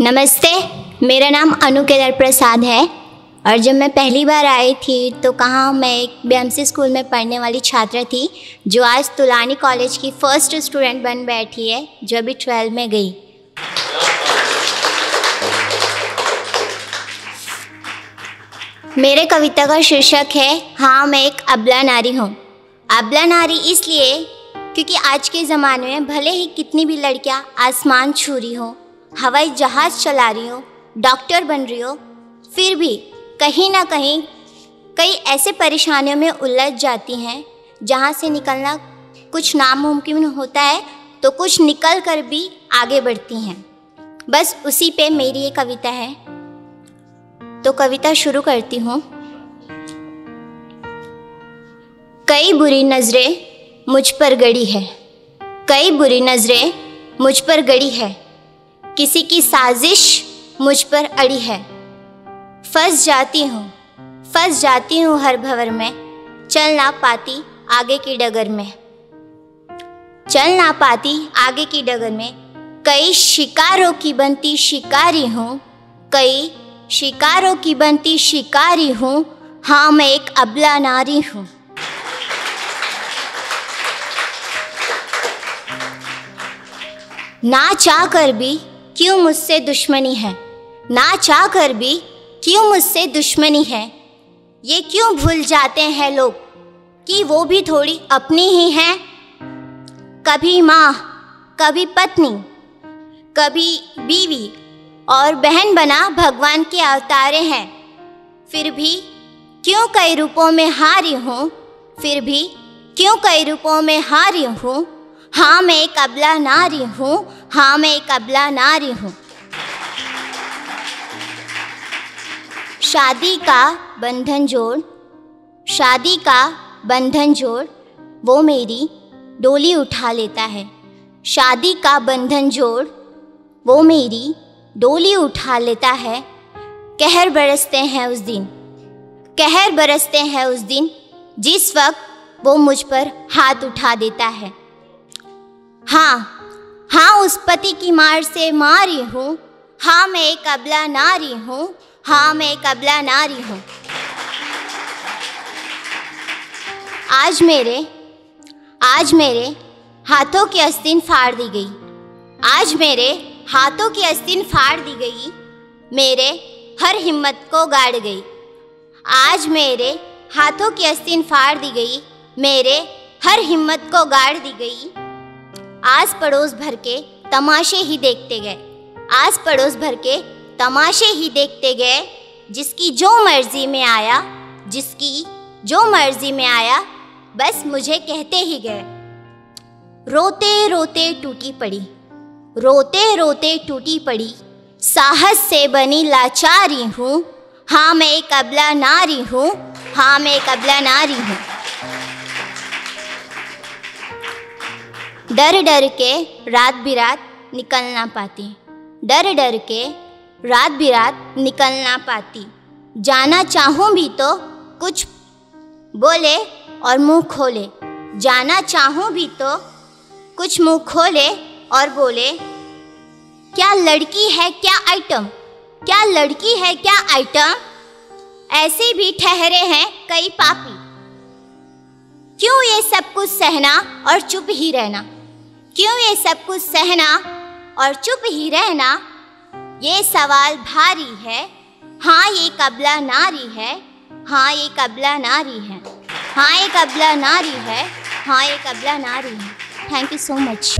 नमस्ते, मेरा नाम अनु केदार प्रसाद है और जब मैं पहली बार आई थी तो कहाँ मैं एक बीएमसी स्कूल में पढ़ने वाली छात्रा थी जो आज तुलानी कॉलेज की फर्स्ट स्टूडेंट बन बैठी है जो अभी 12 में गई। मेरे कविता का शीर्षक है हाँ मैं एक अबला नारी हूँ। अबला नारी इसलिए क्योंकि आज के ज़माने में भले ही कितनी भी लड़कियाँ आसमान छू रही हो, हवाई जहाज़ चला रही हो, डॉक्टर बन रही हो, फिर भी कहीं ना कहीं कई ऐसे परेशानियों में उलझ जाती हैं जहाँ से निकलना कुछ नामुमकिन होता है तो कुछ निकल कर भी आगे बढ़ती हैं। बस उसी पे मेरी ये कविता है, तो कविता शुरू करती हूँ। कई बुरी नज़रें मुझ पर गड़ी है, कई बुरी नज़रें मुझ पर गड़ी है, किसी की साजिश मुझ पर अड़ी है। फंस जाती हूँ हर भंवर में, चल ना पाती आगे की डगर में, चल ना पाती आगे की डगर में। कई शिकारों की बनती शिकारी हूँ, कई शिकारों की बनती शिकारी हूँ, हाँ मैं एक अबला नारी हूँ। ना चाह कर भी क्यों मुझसे दुश्मनी है, ना चाह कर भी क्यों मुझसे दुश्मनी है। ये क्यों भूल जाते हैं लोग कि वो भी थोड़ी अपनी ही हैं। कभी माँ, कभी पत्नी, कभी बीवी और बहन बना भगवान के अवतारे हैं। फिर भी क्यों कई रूपों में हारी हूँ, फिर भी क्यों कई रूपों में हारी हूँ, हाँ मैं एक अबला नारी हूँ, हाँ मैं एक अबला नारी हूँ। शादी का बंधन जोड़, शादी का बंधन जोड़, वो मेरी डोली उठा लेता है। शादी का बंधन जोड़, वो मेरी डोली उठा लेता है। कहर बरसते हैं उस दिन, कहर बरसते हैं उस दिन, जिस वक्त वो मुझ पर हाथ उठा देता है। हाँ उस पति की मार से मारी हूँ, हाँ मैं एक अबला नारी हूँ, हाँ मैं एक अबला नारी हूँ। आज मेरे हाथों की आस्तीन फाड़ दी गई, आज मेरे हाथों की आस्तीन फाड़ दी गई, मेरे हर हिम्मत को गाड़ गई। आज मेरे हाथों की आस्तीन फाड़ दी गई, मेरे हर हिम्मत को गाड़ दी गई। आस पड़ोस भर के तमाशे ही देखते गए, आस पड़ोस भर के तमाशे ही देखते गए। जिसकी जो मर्जी में आया, जिसकी जो मर्जी में आया, बस मुझे कहते ही गए। रोते रोते टूटी पड़ी, रोते रोते टूटी पड़ी, साहस से बनी लाचारी हूँ, हाँ मैं एक अबला नारी हूँ, हाँ मैं एक अबला नारी हूँ। डर डर के रात बिरात निकल ना पाती, डर डर के रात बिरात निकल ना पाती। जाना चाहूँ भी तो कुछ बोले और मुंह खोले, जाना चाहूँ भी तो कुछ मुंह खोले और बोले। क्या लड़की है क्या आइटम, क्या लड़की है क्या आइटम, ऐसे भी ठहरे हैं कई पापी। क्यों ये सब कुछ सहना और चुप ही रहना, क्यों ये सब कुछ सहना और चुप ही रहना। ये सवाल भारी है, हाँ ये एक अबला नारी है, हाँ ये एक अबला नारी है, हाँ एक अबला नारी है, हाँ एक अबला नारी है। Thank you so much.